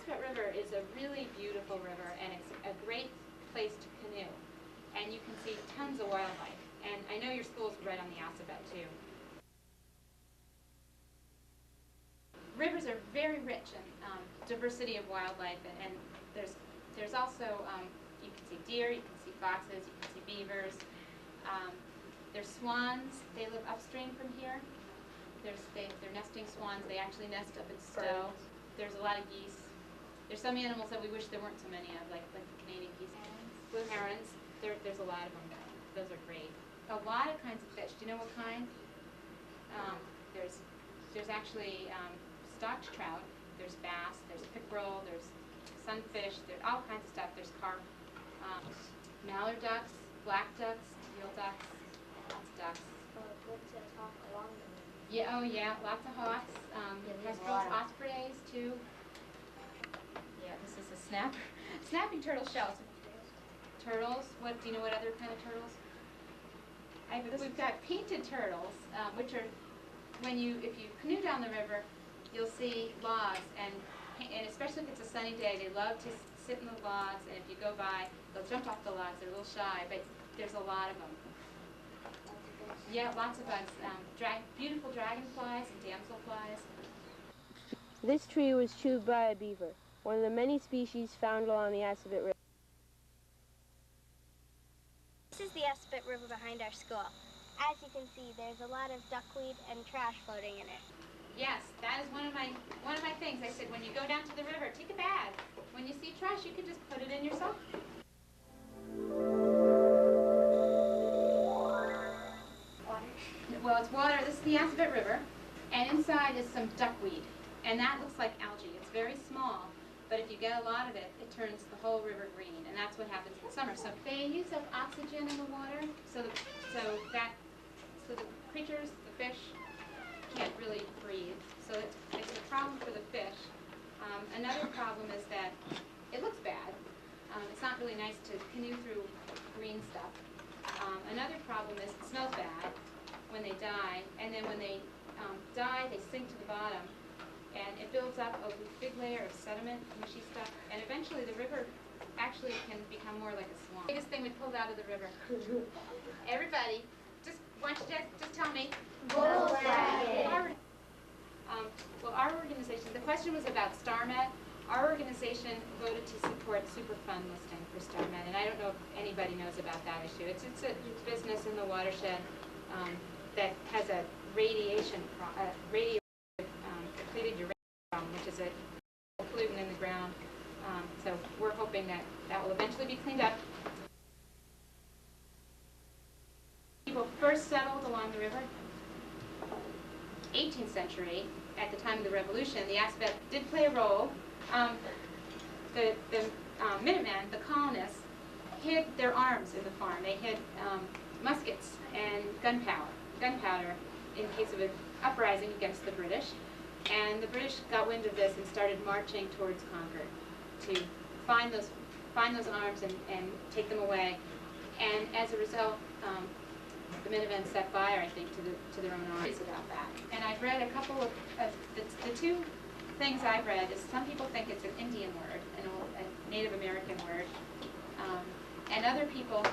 Assabet River is a really beautiful river, and it's a great place to canoe. And you can see tons of wildlife. And I know your school's right on the Assabet too. Rivers are very rich in diversity of wildlife, and there's also, you can see deer, you can see foxes, you can see beavers. There's swans. They live upstream from here. They're nesting swans. They actually nest up in Stowe. There's a lot of geese. There's some animals that we wish there weren't so many of, like the Canadian geese. Blue herons. There's a lot of them. Those are great. A lot of kinds of fish. Do you know what kind? There's actually stocked trout. There's bass. There's pickerel. There's sunfish. There's all kinds of stuff. There's carp. Mallard ducks, black ducks, teal ducks, lots of ducks. Yeah, oh yeah, lots of hawks. Kestrels, ospreys too. Yeah, this is a snapping turtle shell. Turtles. What do you know? What other kind of turtles? We've got painted turtles, which are if you canoe down the river, you'll see logs, and especially if it's a sunny day, they love to sit in the logs. And if you go by, they'll jump off the logs. They're a little shy, but there's a lot of them. Yeah, lots of bugs. Beautiful dragonflies and damselflies. This tree was chewed by a beaver, one of the many species found along the Assabet River. This is the Assabet River behind our school. As you can see, there's a lot of duckweed and trash floating in it. Yes, that is one of my things. I said, when you go down to the river, take a bag. When you see trash, you can just put it in yourself. Well, it's water. This is the Assabet River, and inside is some duckweed, and that looks like algae. It's very small, but if you get a lot of it, it turns the whole river green, and that's what happens in summer. So they use up oxygen in the water, so the creatures, the fish, can't really breathe. So it's a problem for the fish. Another problem is that it looks bad. It's not really nice to canoe through green stuff. Another problem is it smells bad when they die, and then when they die, they sink to the bottom, and it builds up a big layer of sediment, mushy stuff, and eventually the river actually can become more like a swamp. The biggest thing we pulled out of the river. Everybody, why don't you just tell me? Volkswagen. Well, our organization, the question was about StarMed. Our organization voted to support Superfund listing for StarMed, and I don't know if anybody knows about that issue. It's a business in the watershed that has a depleted uranium problem, which is a pollutant in the ground. So we're hoping that will eventually be cleaned up. People first settled along the river, 18th century, at the time of the Revolution. The Assabet did play a role. The Minutemen, the colonists, hid their arms in the farm. They hid muskets and gunpowder in case of an uprising against the British. And the British got wind of this and started marching towards Concord to find those arms and take them away. And as a result, the Minutemen set fire, I think, to their own arms about that. And I've read a couple of the two things I've read is some people think it's an Indian word, a Native American word, and other people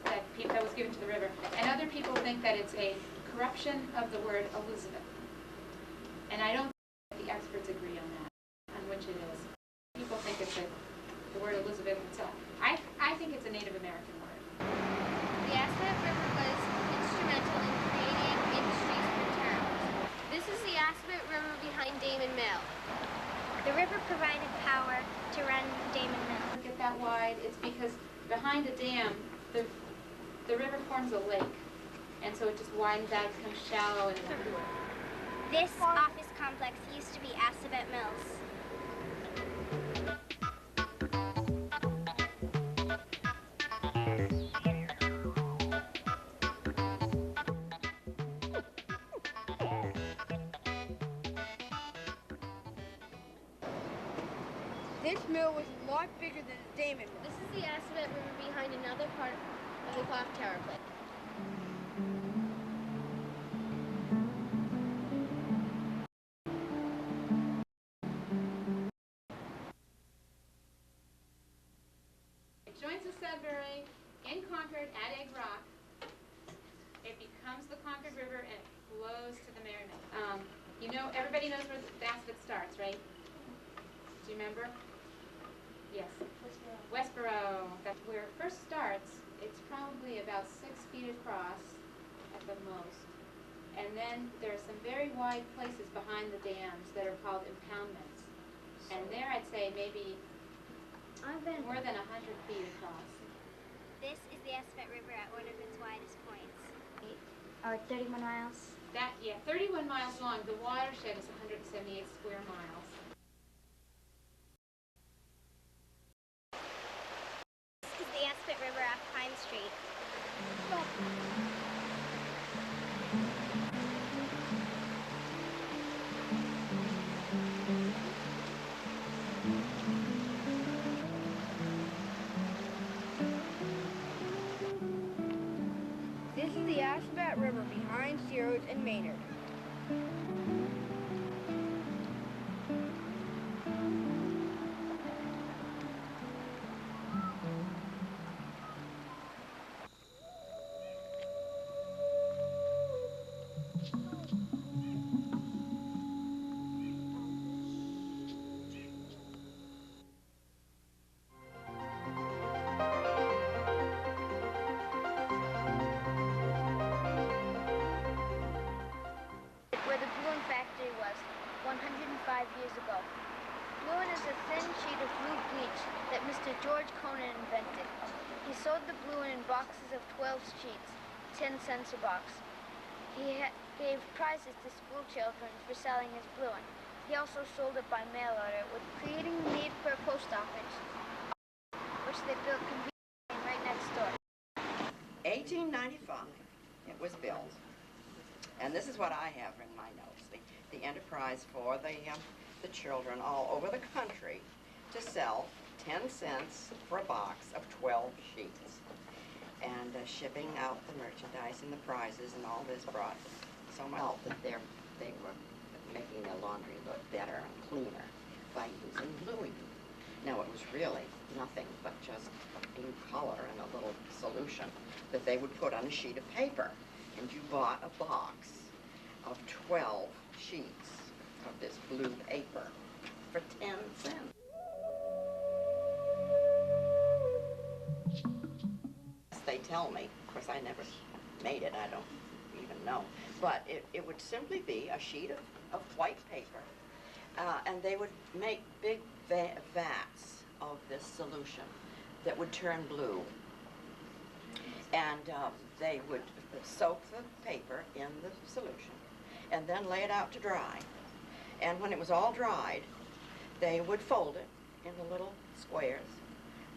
that was given to the river, and other people think that it's a corruption of the word Elizabeth. And I don't think the experts agree on that, on which it is. People think it's the word Elizabeth itself. I think it's a Native American word. The Assabet River was instrumental in creating industries for towns. This is the Assabet River behind Damon Mill. The river provided power to run Damon Mill. Get that wide, it's because behind the dam, the river forms a lake, and so it just widens out, becomes shallow, and this office complex used to be Assabet Mills. This mill was a lot bigger than the Damon Mill. This is the Assabet River behind another part of the clock tower plant. Concord at Egg Rock, it becomes the Concord River and it flows to the Merrimack. You know, everybody knows where the Assabet starts, right? Do you remember? Yes. Westboro. That's where it first starts. It's probably about 6 feet across at the most. And then there are some very wide places behind the dams that are called impoundments. And there I'd say maybe more than 100 feet across. This is the Assabet River at one of its widest points. Or 31 miles. Yeah, 31 miles long. The watershed is 178 square miles. This is the Assabet River at Pine Street. This is the Assabet River behind Ceres and Maynard. Where the Bluin factory was 105 years ago. Bluin is a thin sheet of blue bleach that Mr. George Conan invented. He sold the Bluin in boxes of 12 sheets, 10 cents a box. He gave prizes to school children for selling his Bluin. He also sold it by mail order, with creating the need for a post office, which they built conveniently right next door. 1895, it was built. And this is what I have in my notes, the enterprise for the children all over the country to sell 10 cents for a box of 12 sheets. And shipping out the merchandise and the prizes and all this brought so much help that they were making their laundry look better and cleaner by using blue ink. Now it was really nothing but just blue color and a little solution that they would put on a sheet of paper. And you bought a box of 12 sheets of this blue paper for 10 cents. They tell me, of course I never made it, I don't even know, but it would simply be a sheet of white paper, and they would make big vats of this solution that would turn blue. And they would soak the paper in the solution and then lay it out to dry. And when it was all dried, they would fold it into little squares,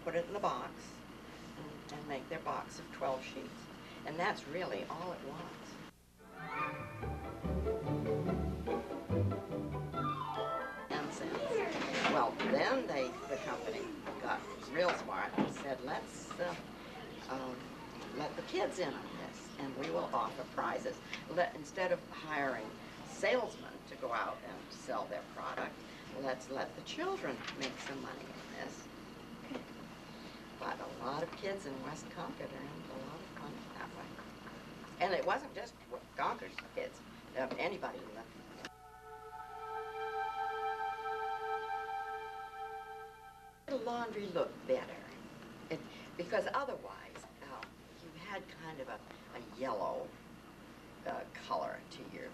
put it in the box, and make their box of 12 sheets. And that's really all it was. 10 cents. Well, then the company got real smart and said, let's let the kids in on this, and we will offer prizes. Instead of hiring salesmen to go out and sell their product, let's let the children make some money in this. But a lot of kids in West Concord earned a lot of money that way. And it wasn't just Concord's kids, anybody in the laundry looked better, because otherwise you had kind of a yellow color to your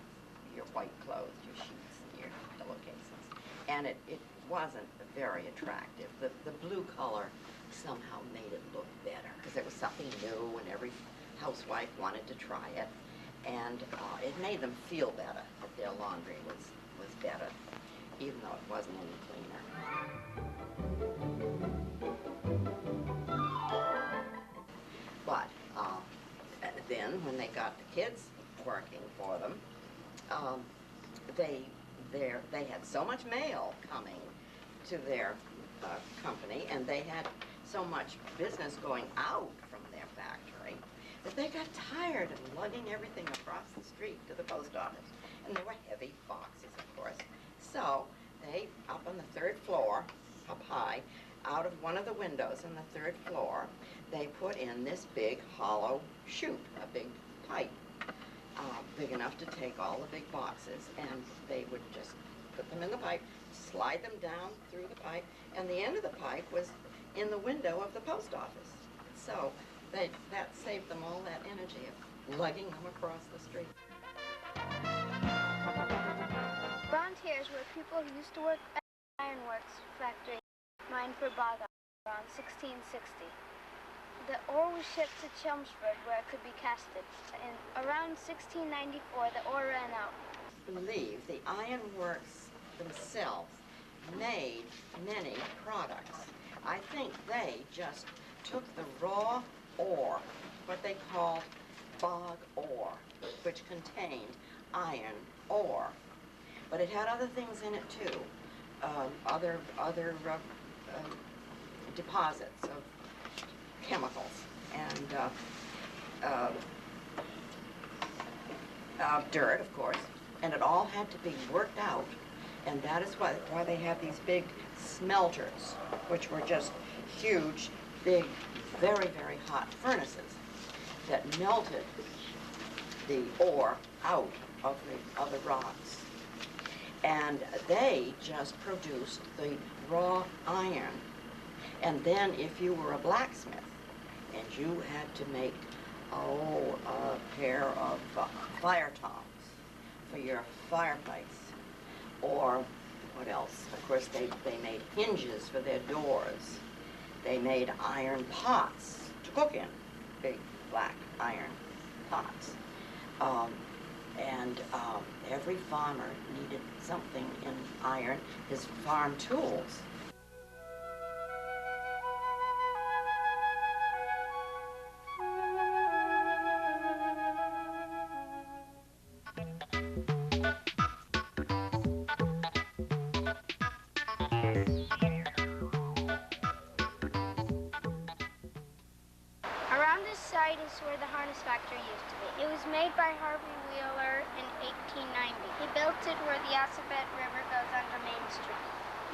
white clothes, your sheets and your pillowcases, and it wasn't very attractive. The blue color somehow made it look better because it was something new and every housewife wanted to try it, and it made them feel better that their laundry was better, even though it wasn't any cleaner. But then when they got the kids working for them, they had so much mail coming to their company, and they had so much business going out from their factory that they got tired of lugging everything across the street to the post office. And they were heavy boxes, of course. So they, up on the 3rd floor, up high, out of one of the windows in the third floor, they put in this big hollow chute, a big pipe, big enough to take all the big boxes, and they would just put them in the pipe, slide them down through the pipe, and the end of the pipe was in the window of the post office. So that saved them all that energy of lugging them across the street. Volunteers were people who used to work at the ironworks factory mined for bauxite around 1660. The ore was shipped to Chelmsford where it could be casted. In around 1694, the ore ran out. I believe the ironworks themselves made many products. I think they just took the raw ore, what they called bog ore, which contained iron ore. But it had other things in it too, other deposits of chemicals and dirt, of course, and it all had to be worked out. And that is why they have these big smelters, which were just huge, big, very, very hot furnaces that melted the ore out of the rocks. And they just produced the raw iron. And then if you were a blacksmith and you had to make, a pair of fire tongs for your fireplace, or what else? Of course, they made hinges for their doors. They made iron pots to cook in, big black iron pots. Every farmer needed something in iron, his farm tools. Around this site is where the harness factory used to be. It was made by Harvey Wheeler in 1890. He built it where the Assabet River goes under Main Street.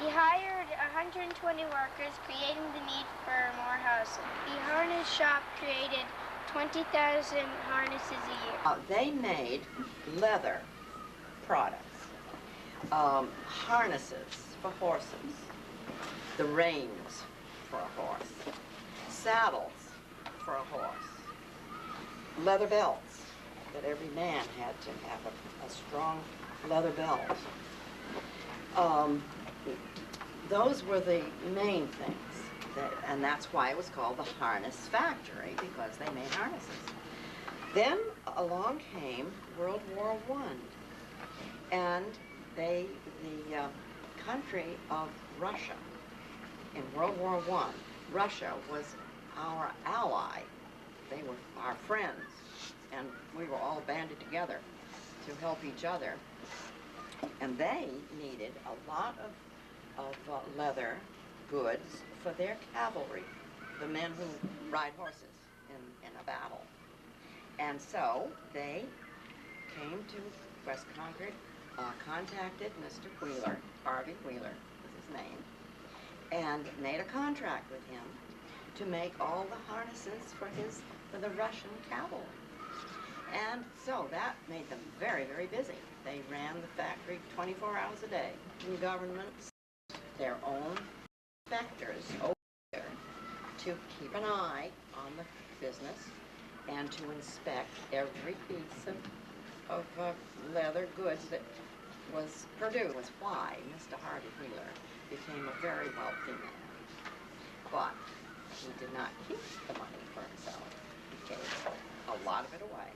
He hired 120 workers, creating the need for more housing. The harness shop created 20,000 harnesses a year. They made leather products, harnesses for horses, the reins for a horse, saddles for a horse, leather belts, that every man had to have a strong leather belt. Those were the main things, and that's why it was called the harness factory, because they made harnesses. Then along came World War I, and the country of Russia, in World War I, Russia was our ally. They were our friends, and we were all banded together to help each other. And they needed a lot of leather goods for their cavalry, the men who ride horses in a battle. And so they came to West Concord, contacted Mr. Wheeler, Harvey Wheeler was his name, and made a contract with him to make all the harnesses for the Russian cavalry. And so that made them very, very busy. They ran the factory 24 hours a day. The government sent their own inspectors over there to keep an eye on the business and to inspect every piece of leather goods that was produced. Was why Mr. Harvey Wheeler became a very wealthy man. But he did not keep the money for himself. He gave a lot of it away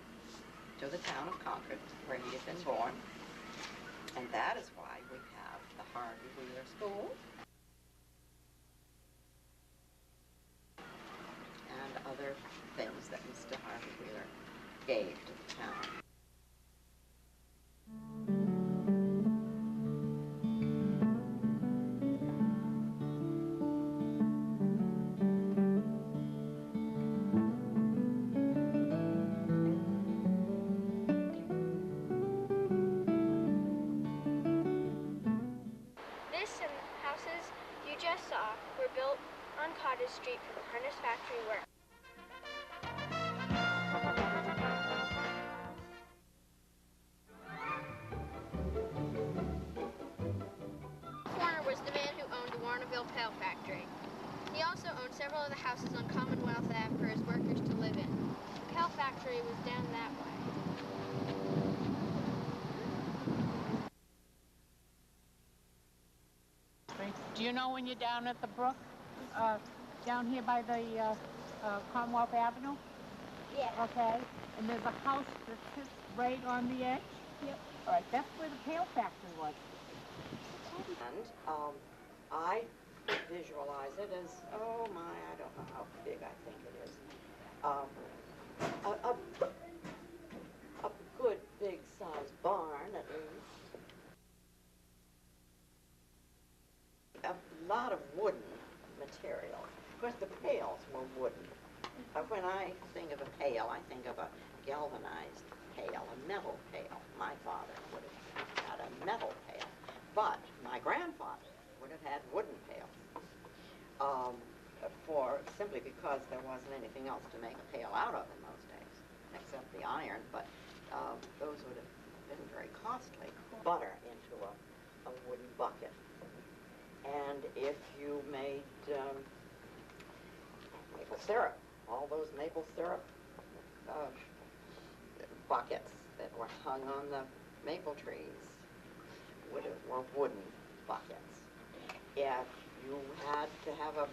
to the town of Concord, where he had been born. And that is why we have the Harvey Wheeler School and other things that Mr. Harvey Wheeler gave to the town. This and the houses you just saw saw were built on Cottage Street for the harness factory work. Warner was the man who owned the Warnerville Pail Factory. He also owned several of the houses on Commonwealth Ave for his workers to live in. The Pail Factory was down that way. Do you know when you're down at the brook, down here by the Commonwealth Avenue? Yeah. Okay. And there's a house that sits right on the edge? Yep. All right, that's where the pail factory was. And I visualize it as, oh my, I don't know how big I think it is. A good big sized barn at least. A lot of wooden material. Of course, the pails were wooden. When I think of a pail, I think of a galvanized pail, a metal pail. My father would have had a metal pail, but my grandfather would have had wooden pails. Simply because there wasn't anything else to make a pail out of in those days, except the iron, but those would have been very costly. Butter into a wooden bucket. And if you made maple syrup, all those maple syrup buckets that were hung on the maple trees were wooden buckets. If you had to have a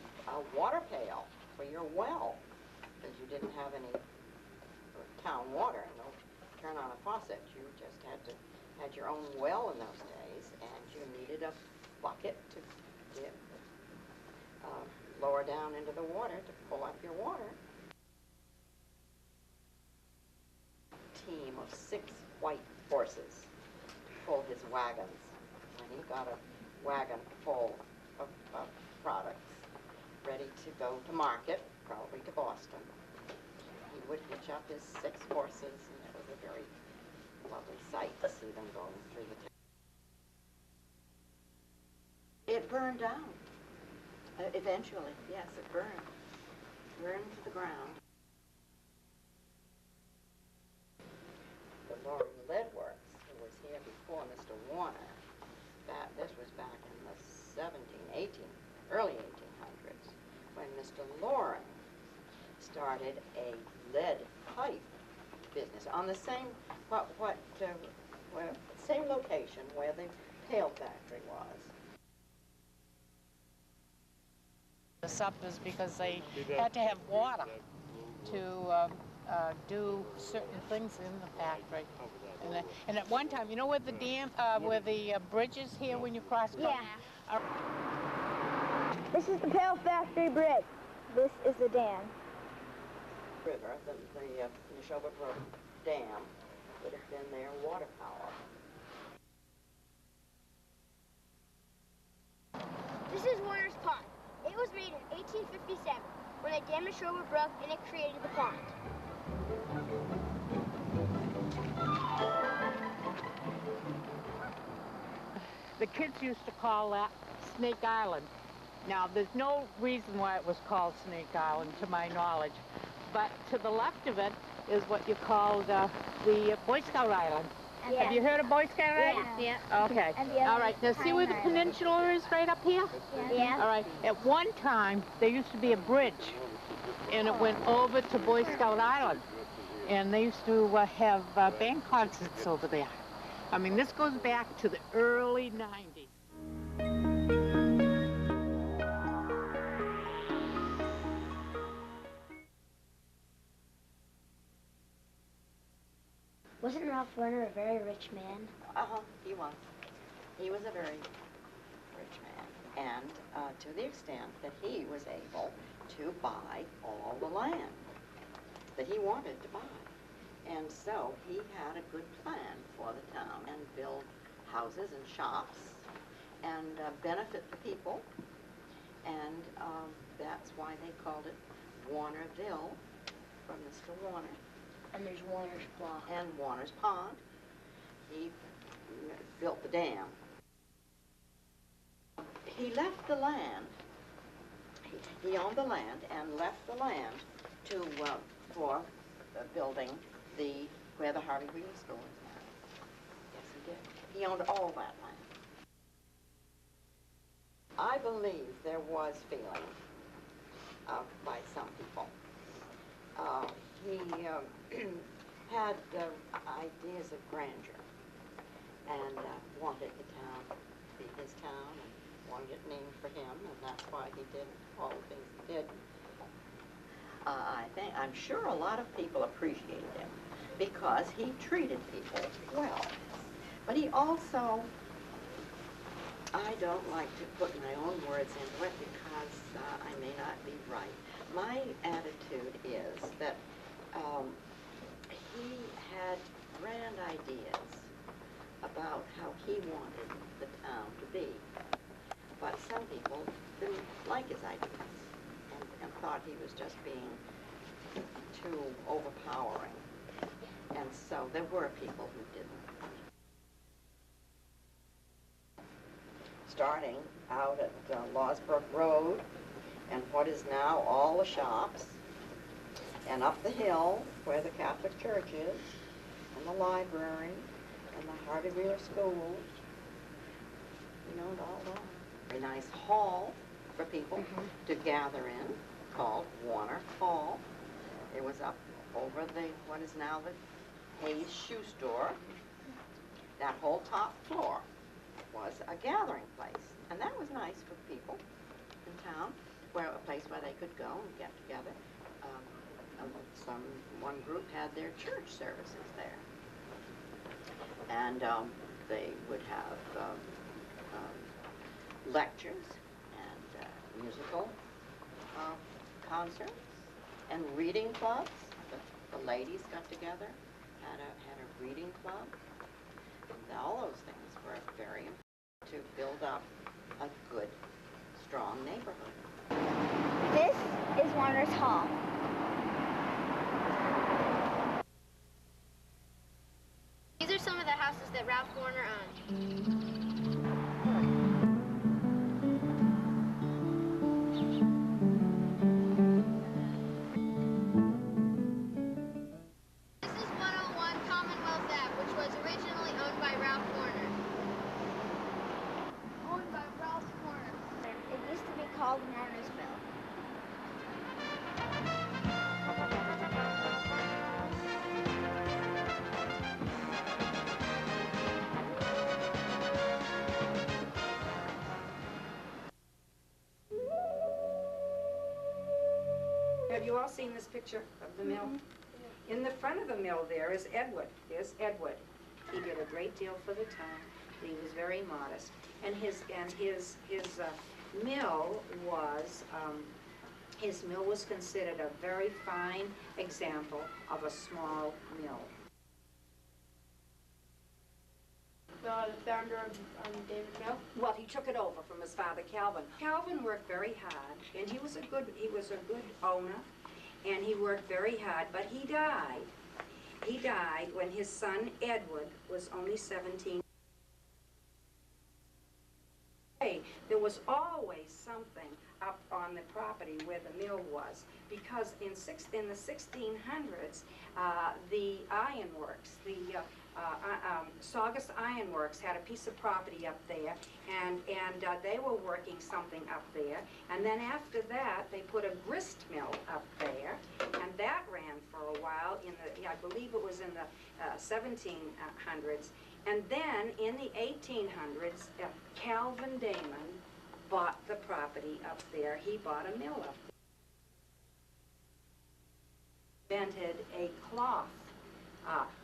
water pail for your well, because you didn't have any town water, no turn on a faucet, you just had your own well in those days, and you needed a bucket to get lower down into the water to pull up your water. Team of 6 white horses to pull his wagons. When he got a wagon full of products ready to go to market, probably to Boston, he would hitch up his 6 horses, and it was a very lovely sight to see them going through the town. It burned down. Eventually, yes, it burned. Burned to the ground. The Loring Lead Works, who was here before Mr. Warner, this was back in the early 1800s, when Mr. Loring started a lead pipe business on the same, same location where the pail factory was. This up is because they had to have water to do certain things in the factory. And at one time, you know where the dam, where the bridge is here when you cross? Yeah. This is the Pail Factory Bridge. This is the dam. River, the Neshoba Brook Dam, would have been their water power. This is Warner's Pond. It was made in 1857 when they dammed Neshoba Brook and it created the pond. The kids used to call that Snake Island. Now, there's no reason why it was called Snake Island, to my knowledge, but to the left of it is what you called the Boy Scout Island. Yeah. Have you heard of Boy Scout Island? Yeah. Okay. All right. Now, see where the peninsula is right up here? Yeah. All right. At one time, there used to be a bridge, and it went over to Boy Scout Island, and they used to have band concerts over there. I mean, this goes back to the early 90s. Wasn't Ralph Warner a very rich man? He was. He was a very rich man, and to the extent that he was able to buy all the land that he wanted to buy. And so he had a good plan for the town and build houses and shops and benefit the people. And that's why they called it Warnerville, from Mr. Warner. And there's Warner's Block. And Warner's Pond. He built the dam. He left the land he owned the land and left the land to, for building where the Harvey Wheeler School is now. Yes, he did. He owned all that land. I believe there was feeling by some people. He had ideas of grandeur and wanted the town to be his town and wanted it named for him, and that's why he did all the things he did. I'm sure a lot of people appreciated him because he treated people well. But he also, I don't like to put my own words into it because I may not be right. My attitude is that he had grand ideas about how he wanted the town to be. But some people didn't like his ideas and thought he was just being too overpowering. And so there were people who didn't. Starting out at Lawsbrook Road and what is now all the shops, and up the hill where the Catholic Church is, and the library, and the Harvey Wheeler School, you know, and all that. A nice hall for people to gather in called Warner Hall. It was up over what is now the Hayes Shoe Store. That whole top floor was a gathering place, and that was nice for people in town, a place where they could go and get together. One group had their church services there, and they would have lectures and musical concerts and reading clubs. The ladies got together, had a reading club. And all those things were very important to build up a good, strong neighborhood. This is Warner's Hall. These are some of the houses that Ralph Warner owned. Called Warner's Mill. Have you all seen this picture of the mill? In the front of the mill there is Edward. There's Edward. He did a great deal for the town. He was very modest, and his mill was, his mill was considered a very fine example of a small mill. The founder of David Mill? Well, he took it over from his father, Calvin. Calvin worked very hard, and he was a good owner, and he worked very hard, but he died. He died when his son, Edward, was only 17. There was always something up on the property where the mill was, because in the 1600s, the ironworks, the Saugus Ironworks had a piece of property up there, and they were working something up there, and then after that they put a grist mill up there, and that ran for a while I believe it was in the 1700s, and then in the 1800s, Calvin Damon bought the property up there. He bought a mill up there. Invented a cloth.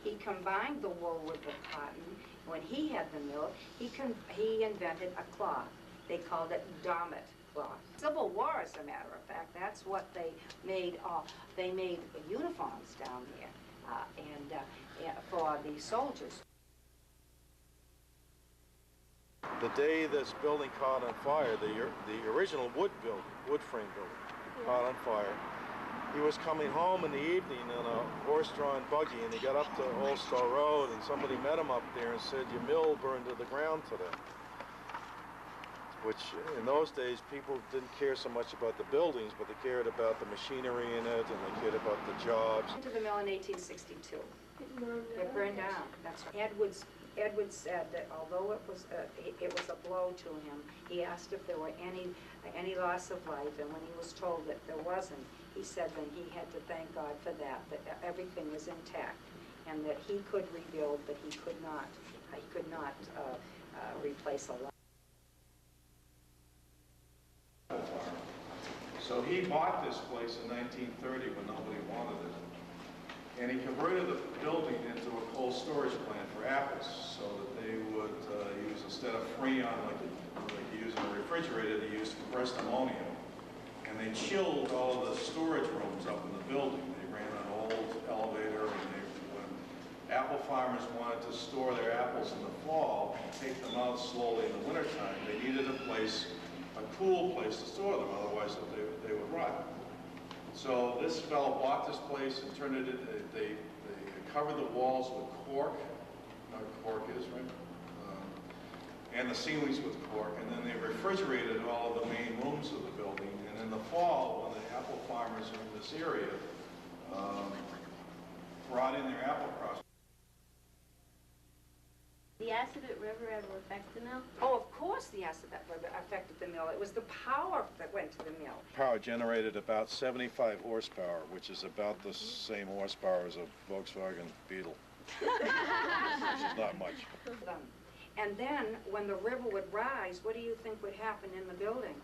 He combined the wool with the cotton. When he had the mill, he invented a cloth. They called it Domet cloth. Civil War, as a matter of fact, that's what they made. They made uniforms down there, for the soldiers. The day this building caught on fire, the original wood frame building, caught on fire. He was coming home in the evening in a horse-drawn buggy, and he got up to Old Store Road, and somebody met him up there and said, "Your mill burned to the ground today." which in those days people didn't care so much about the buildings, but they cared about the machinery in it, and they cared about the jobs. Into the mill in 1862. It burned down. That's right. Edward said that although it was a blow to him, he asked if there were any loss of life, and when he was told that there wasn't, he said then he had to thank God for that everything was intact, and that he could rebuild, but he could not replace a life. So he bought this place in 1930 when nobody wanted it. And he converted the building into a cold storage plant for apples, so that they would use, instead of Freon like you use in a refrigerator, they used compressed ammonia. And they chilled all of the storage rooms up in the building. They ran an old elevator, and when apple farmers wanted to store their apples in the fall and take them out slowly in the wintertime, they needed a place, a cool place to store them, otherwise they would rot. So this fellow bought this place and turned it into, they covered the walls with cork, you know what cork is, right? And the ceilings with cork, and then they refrigerated all of the main rooms of the building. And in the fall, when the apple farmers in this area brought in their apple crops. The Assabet River ever affect the mill? Oh, of course the Assabet River affected the mill. It was the power that went to the mill. Power generated about 75 horsepower, which is about the same horsepower as a Volkswagen Beetle, which is not much. And then, when the river would rise, what do you think would happen in the building?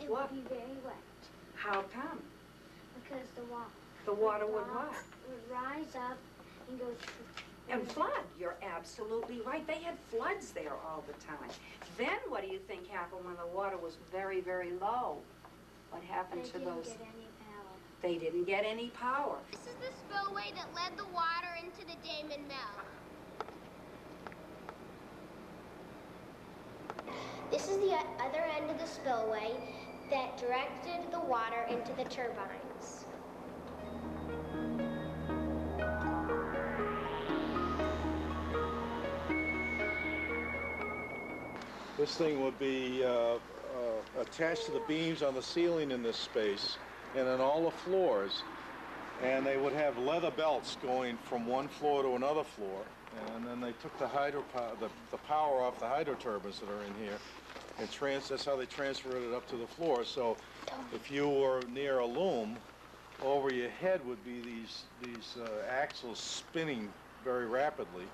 It What? would be very wet How come? because The water would what? would rise up and go through. And flood. You're absolutely right. They had floods there all the time. Then what do you think happened when the water was very, very low? What happened to those? They didn't get any power. They didn't get any power. This is the spillway that led the water into the Damon Mill. This is the other end of the spillway that directed the water into the turbines. This thing would be attached to the beams on the ceiling in this space and on all the floors, and they would have leather belts going from one floor to another floor, and then they took the power off the hydro turbines that are in here, and that's how they transferred it up to the floor. So if you were near a loom, over your head would be these axles spinning very rapidly.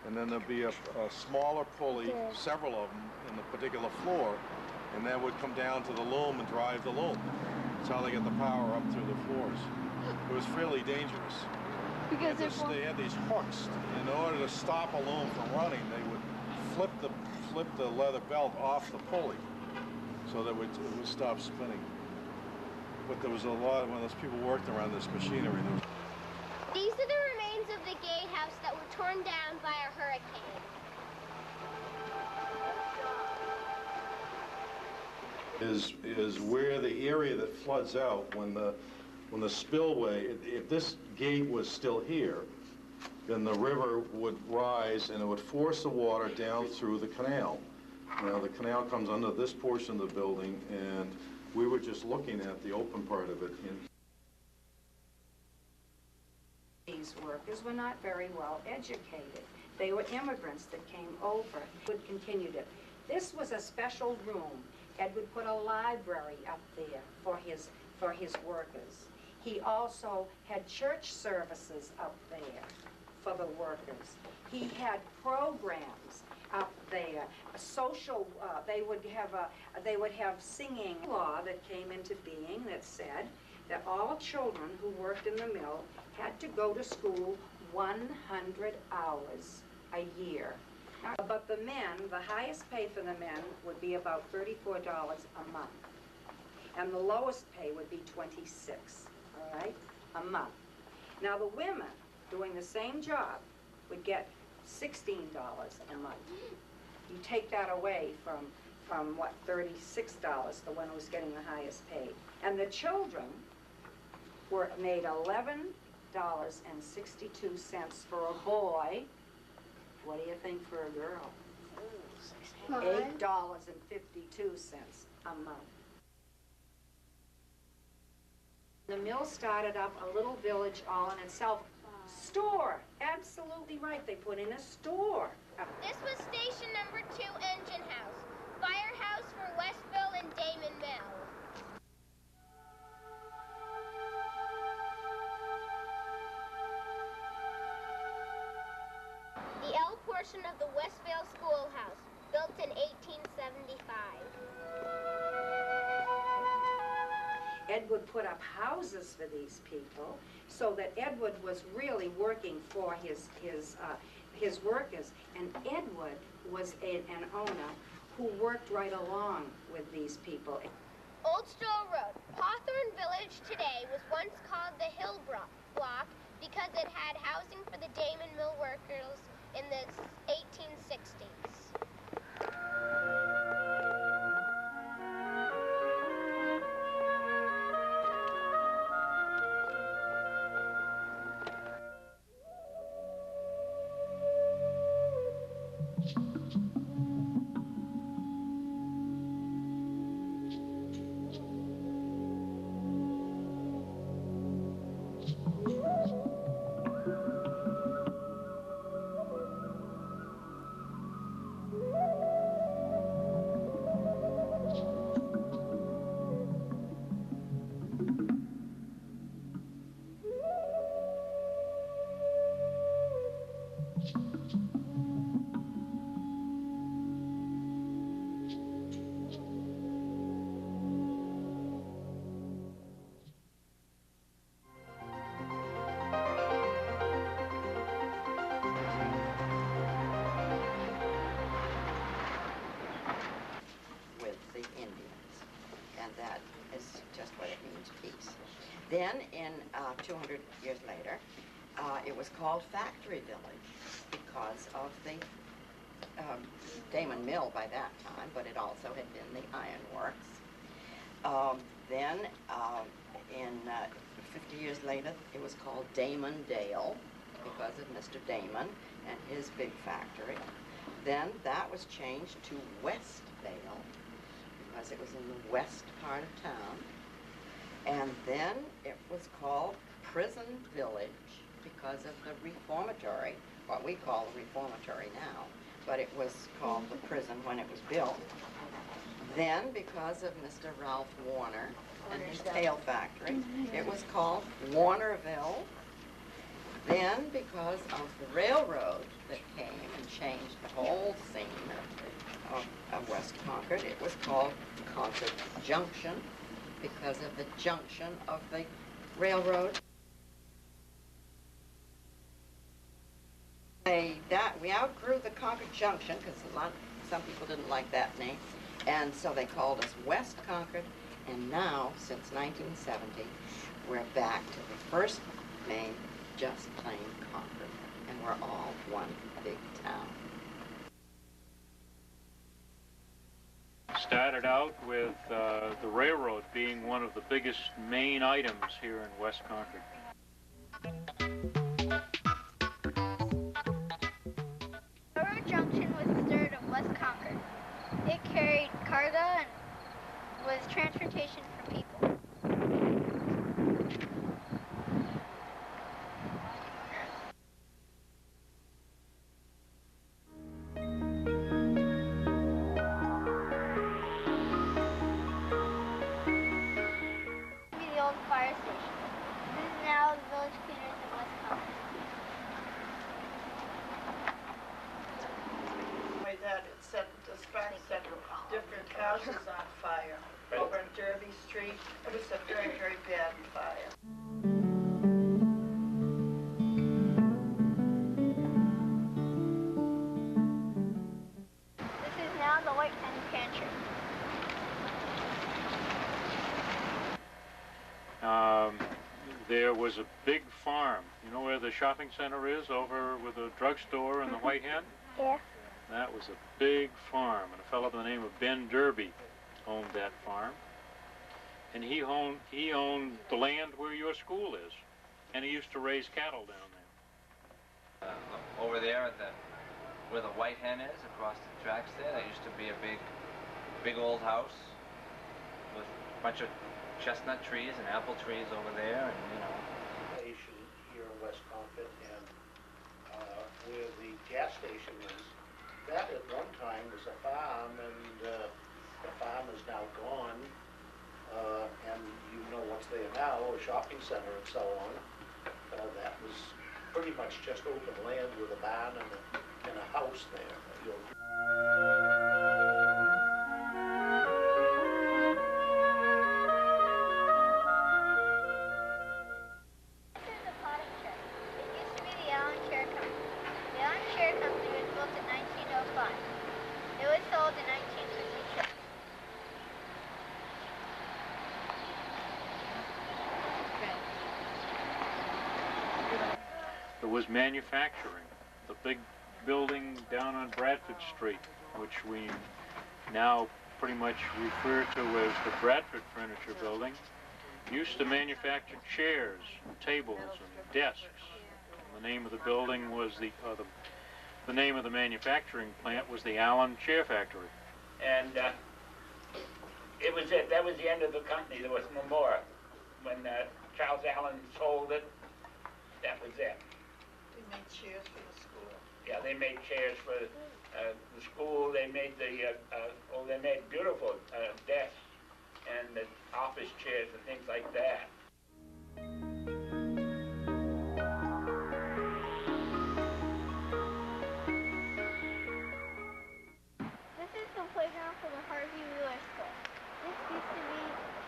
And then there'd be a smaller pulley, several of them in the particular floor, and that would come down to the loom and drive the loom. That's how they get the power up through the floors. It was fairly dangerous. Because they had these hooks. In order to stop a loom from running, they would flip the leather belt off the pulley so that it would stop spinning. But there was a lot, when those people worked around this machinery, there was These are the remains of the gatehouse that were torn down by a hurricane. is where the area that floods out when the spillway, if this gate was still here, then the river would rise and it would force the water down through the canal. Now the canal comes under this portion of the building, and we were just looking at the open part of it. These workers were not very well educated. They were immigrants that came over. Would continued it. This was a special room. Ed would put a library up there for his workers. He also had church services up there for the workers. He had programs up there. Social. They would have singing law that came into being that said that all children who worked in the mill had to go to school 100 hours a year. But the men, the highest pay for the men would be about $34 a month. And the lowest pay would be $26, all right, a month. Now the women doing the same job would get $16 a month. You take that away from what, $36, the one who was getting the highest pay. And the children were made $11.62 for a boy. What do you think for a girl? $8.52 a month. The mill started up a little village all in itself. Store, absolutely right, they put in a store. This was station number 2 engine house, firehouse for Westville and Damon Mill. The L portion of the Westville Schoolhouse, built in 1875. Edward put up houses for these people, so that Edward was really working for his workers. And Edward was an owner who worked right along with these people. Old Stowe Road, Hawthorne Village today, was once called the Hill Block because it had housing for the Damon Mill workers in the 1860s. Then, in 200 years later, it was called Factory Village because of the Damon Mill by that time, but it also had been the iron works. Then, in 50 years later, it was called Damon Dale because of Mr. Damon and his big factory. Then that was changed to West Dale because it was in the west part of town. And then it was called Prison Village because of the reformatory, what we call the reformatory now, but it was called the prison when it was built. Then, because of Mr. Ralph Warner and his tail factory, it was called Warnerville. Then, because of the railroad that came and changed the whole scene of West Concord, it was called Concord Junction because of the junction of the railroad. We outgrew the Concord Junction because some people didn't like that name, and so they called us West Concord. And now, since 1970, we're back to the first name, just plain Concord, and we're all one big town. Started out with the railroad being one of the biggest main items here in West Concord. Railroad Junction was the third of West Concord. It carried cargo and was transportation for people. The old fire station. This is now the village cleaners in West Concord. Way that it set the spark set different houses on fire over on Derby Street. It was a very, very bad fire. This is now the White Hen Pantry. There was a big farm. You know where the shopping center is, over with the drugstore and the White Hen? Yeah. That was a big farm, and a fellow by the name of Ben Derby owned that farm. And he owned the land where your school is, and he used to raise cattle down there. Over there at the where the White Hen is, across the tracks there. There used to be a big old house with a bunch of chestnut trees and apple trees over there, and you know. Station here in West Concord, and where the gas station is, that at one time was a farm, and the farm is now gone, and you know what's there now, a shopping center and so on. That was pretty much just open land with a barn and a house there. You know, There was manufacturing, the big building down on Bradford Street, which we now pretty much refer to as the Bradford Furniture Building, used to manufacture chairs, tables, and desks. And the name of the building was the name of the manufacturing plant was the Allen Chair Factory. And that was the end of the company. There was no more. When Charles Allen sold it, that was it. They made chairs for the school. Yeah, they made chairs for the school. They made they made beautiful desks and the office chairs and things like that. This is the playground for the Harvey Wheeler School. This used to be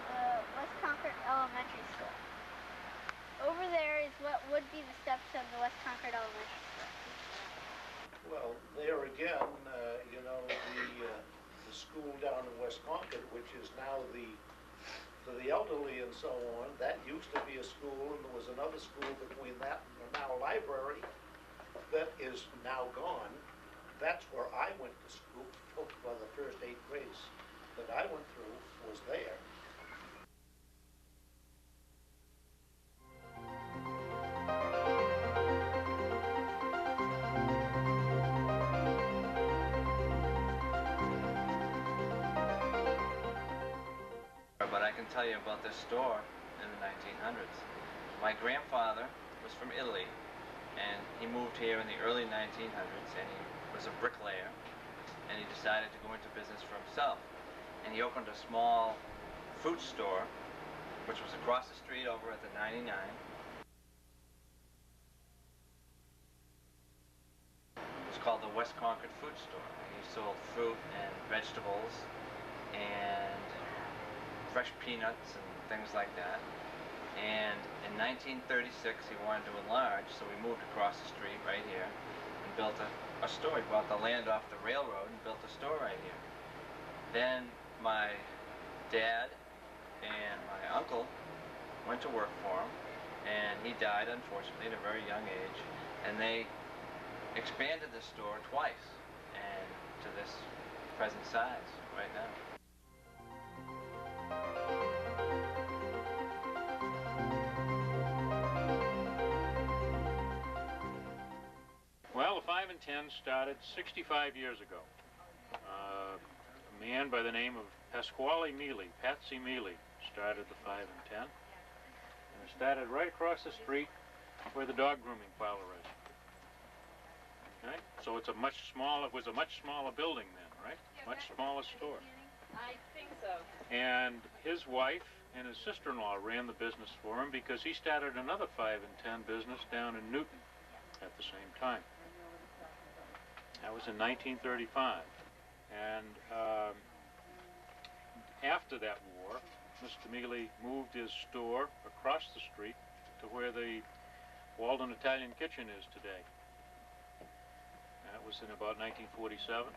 the West Concord Elementary School. Over there is what would be the steps of the West Concord Elementary School. well, there again, you know, the school down in West Concord, which is now for the elderly and so on, that used to be a school, and there was another school between that and the now library that is now gone. That's where I went to school for the first 8 grades that I went through was there. But I can tell you about this store in the 1900s. My grandfather was from Italy, and he moved here in the early 1900s, and he was a bricklayer, and he decided to go into business for himself. And he opened a small fruit store, which was across the street over at the 99. It was called the West Concord Fruit Store. He sold fruit and vegetables and fresh peanuts and things like that. And in 1936 he wanted to enlarge, so we moved across the street right here and built a store. He bought the land off the railroad and built a store right here. Then my dad and my uncle went to work for him, and he died unfortunately at a very young age, and they expanded the store twice and to this present size right now. Well, the 5 and 10 started 65 years ago. A man by the name of Pasquale Mealy, Patsy Mealy, started the 5 and 10. And it started right across the street where the dog grooming parlor is. Okay? So it's a much smaller, it was a much smaller building then, right? Much smaller store. I think so. And his wife and his sister-in-law ran the business for him because he started another 5 and 10 business down in Newton at the same time. That was in 1935. And after that war, Mr. Mealy moved his store across the street to where the Walden Italian Kitchen is today. That was in about 1947.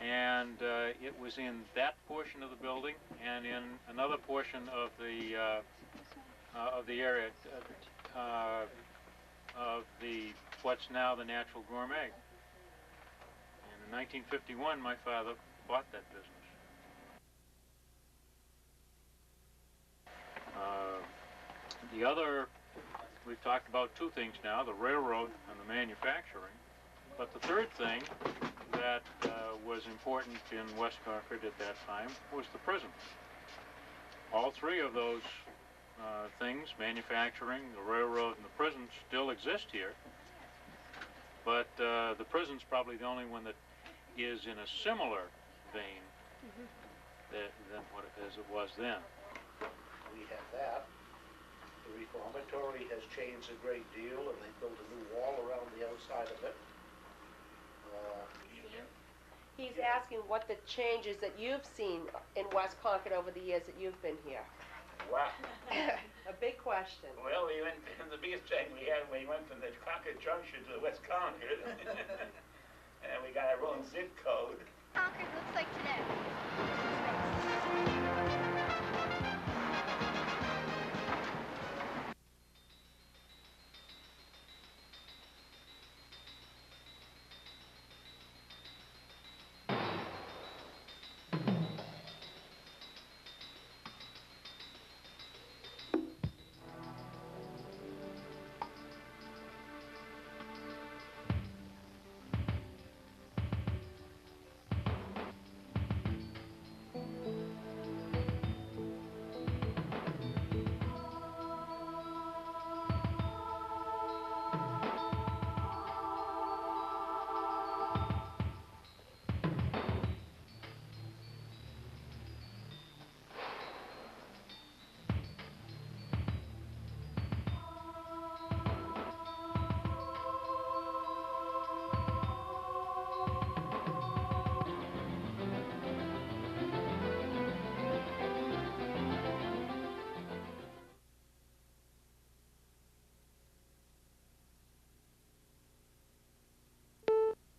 And it was in that portion of the building and in another portion of the area of the what's now the Natural Gourmet. And in 1951, my father bought that business. The other, we've talked about two things now, the railroad and the manufacturing, But the third thing that was important in West Concord at that time was the prison. All three of those things, manufacturing, the railroad, and the prison, still exist here. But the prison's probably the only one that is in a similar vein than what as it was then. We have that. The reformatory has changed a great deal, and they built a new wall around the outside of it. He's asking what the changes that you've seen in West Concord over the years that you've been here. Wow. A big question. Well, we went, the biggest change we had when we went from the Concord Junction to the West Concord